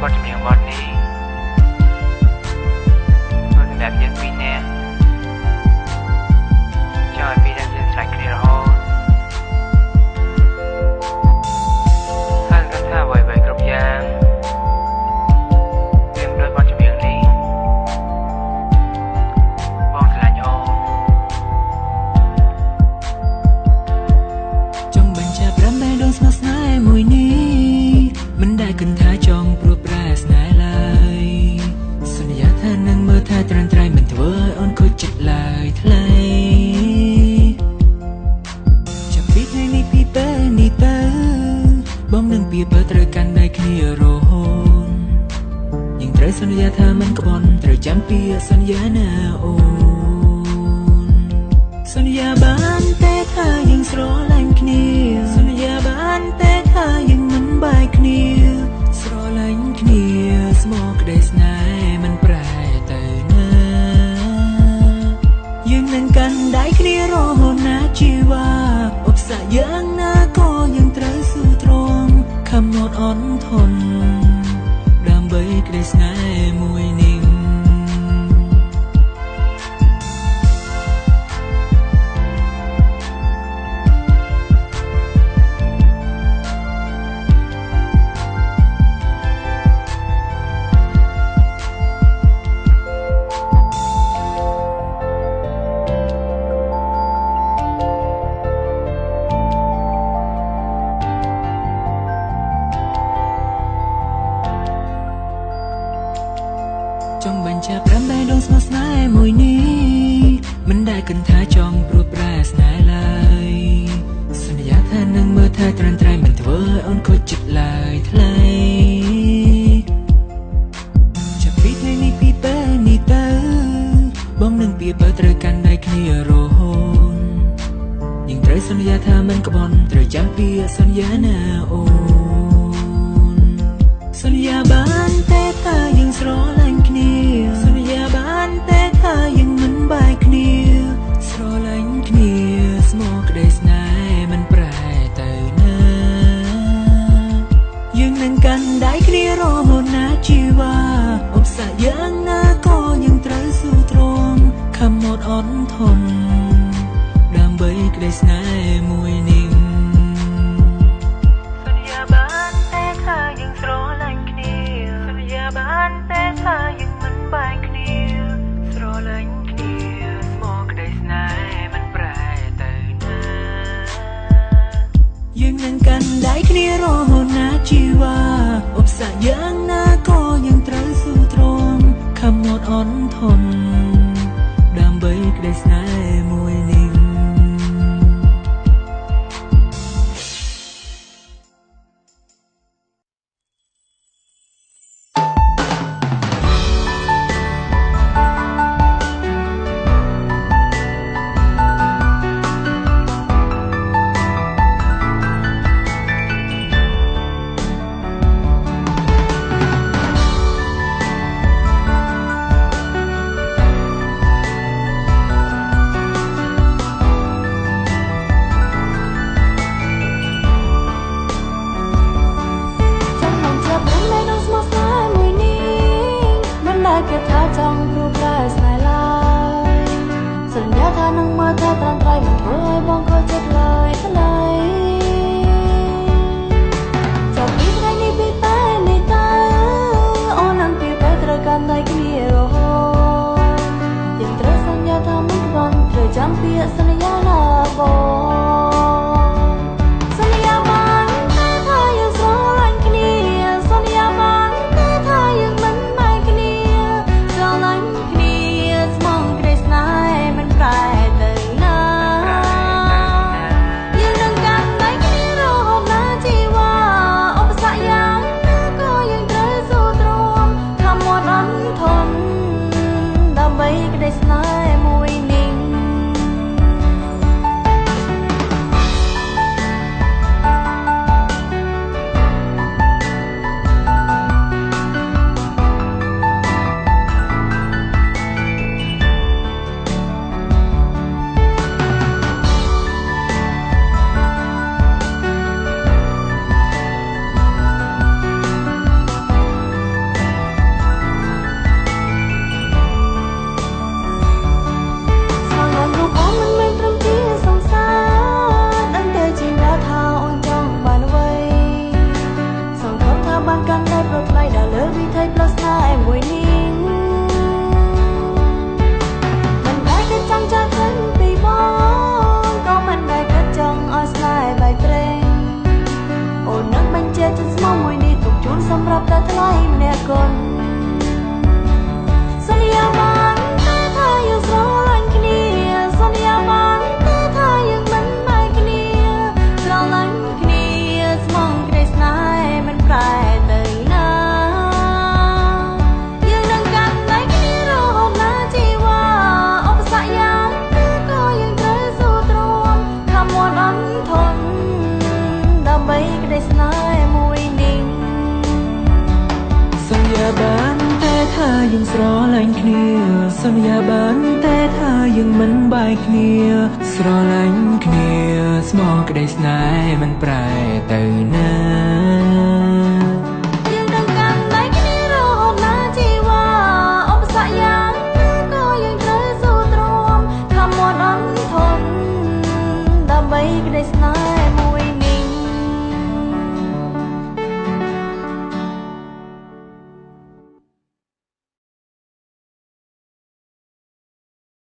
บทចម្រៀងបទនេះដូចសម្រាប់យើងពីរនាក់ចង់ឲ្យពីរនាក់យើងស្រែកគ្នារហូតហើយគិតថាអ្វីៗគ្រប់យ៉ាងវាមិនដូចបទចម្រៀងនេះបងស្រឡាញ់អូនចង់បញ្ជាក់ប្រាំតែដងស្នេហ៍ស្នេហ៍មួយនេះមិនដែលគិតថាចង់ព្រួតប្រែស្នេហ៍ឡើយសន្យាថានឹងមើលថាត្រាំត្រៃមិនធ្វើឲ្យអូនខូចចិត្តឡើយថ្លៃចាំពីថ្ងៃនេះពីពេលនេះទៅបងនឹងពីបើត្រូវកាន់ដៃគ្នារហូតយើងត្រូវសន្យាថាមិនក្បត់ត្រូវចាំពីសន្យាណាអូនសន្យាបានតែថាយើងស្រឡាញ់គ្នាសន្យាបានតែថាយើងមិនបែកគ្នាស្រឡាញ់គ្នាស្មោះក្តីស្នេហ៍មិនប្រែទៅណាយើងនឹងកាន់ដៃគ្នារហូតណាជីវ៉ាឧបសគ្គយ៉ាងណាក៏យើងត្រូវស៊ូទ្រាំខំអត់អន់ធន់ដើម្បីក្តីស្នេហ៍មួយនេះចង់បញ្ជាក់ប្រាំតែដងស្នេហ៍ស្នេហ៍មួយនេះមិនដែលគិតថាចង់ព្រួតប្រែស្នេហ៍ឡើយសន្យាថានឹងមើលថាត្រាំត្រៃមិនធ្វើឲ្យអូនខូចចិត្តឡើយថ្លៃចាប់ពីថ្ងៃនេះពីពេលនេះទៅបងនឹងពីបើត្រូវកាន់ដៃគ្នារហូតយើងត្រូវសន្យាថាមិនក្បត់ត្រូវចាំពីសន្យាណាអូនសន្យាបានតែថាយើងស្រឡាញ់គ្នាសន្យាបានតែថាយើងមិនបែកគ្នាស្រឡាញ់គ្នាស្មោះក្តីស្នេហ៍មិនប្រែទៅណាយើងនឹងកាន់ដៃគ្នារហូតណាជីវ៉ាឧបសគ្គយ៉ាងណាក៏យើងត្រូវស៊ូទ្រាំខំអត់អន់ធន់ដើម្បីក្តីស្នេហ៍មួយនេះសន្យាបានតែថាយើងស្រឡាញ់គ្នាសន្យាបានតែថាយើងមិនបែកគ្នាស្រឡាញ់គ្នាស្មោះក្តីស្នេហ៍មិនប្រែទៅណាយើងនឹងកាន់ដៃគ្នារហូតណាជីវ៉ាឧបសគ្គយ៉ាងណាក៏យើងត្រូវស៊ូទ្រាំខំអត់អន់ធន់ដើម្បីក្តីស្នេហ៍មួយនេះចង់ព្រួតប្រែស្នេហ៍ឡើយសន្យាថានឹងមើលថាត្រាំត្រៃមិនធ្វើឲ្យបងខូចចិត្តឡើយថ្លៃចាប់ពីថ្ងៃនេះពីពេលនេះទៅអូននឹងពីពេលត្រូវកាន់ដៃគ្នារហូតយើងត្រូវសន្យាថាមិនក្បត់ត្រូវចាំពាក្យសន្យាណាបងសន្យាបានតែថាយើងស្រឡាញ់គ្នាសន្យាបានតែថាយើងមិនបែកគ្នាស្រឡាញ់គ្នាស្មោះក្តីស្នេហ៍មិនប្រែទៅណា យើងស្រឡាញ់គ្នាសន្យាបានតែថាយើងមិនបែកគ្នាស្រឡាញ់គ្នាស្មោះក្តីស្នេហ៍មិនប្រែទៅណា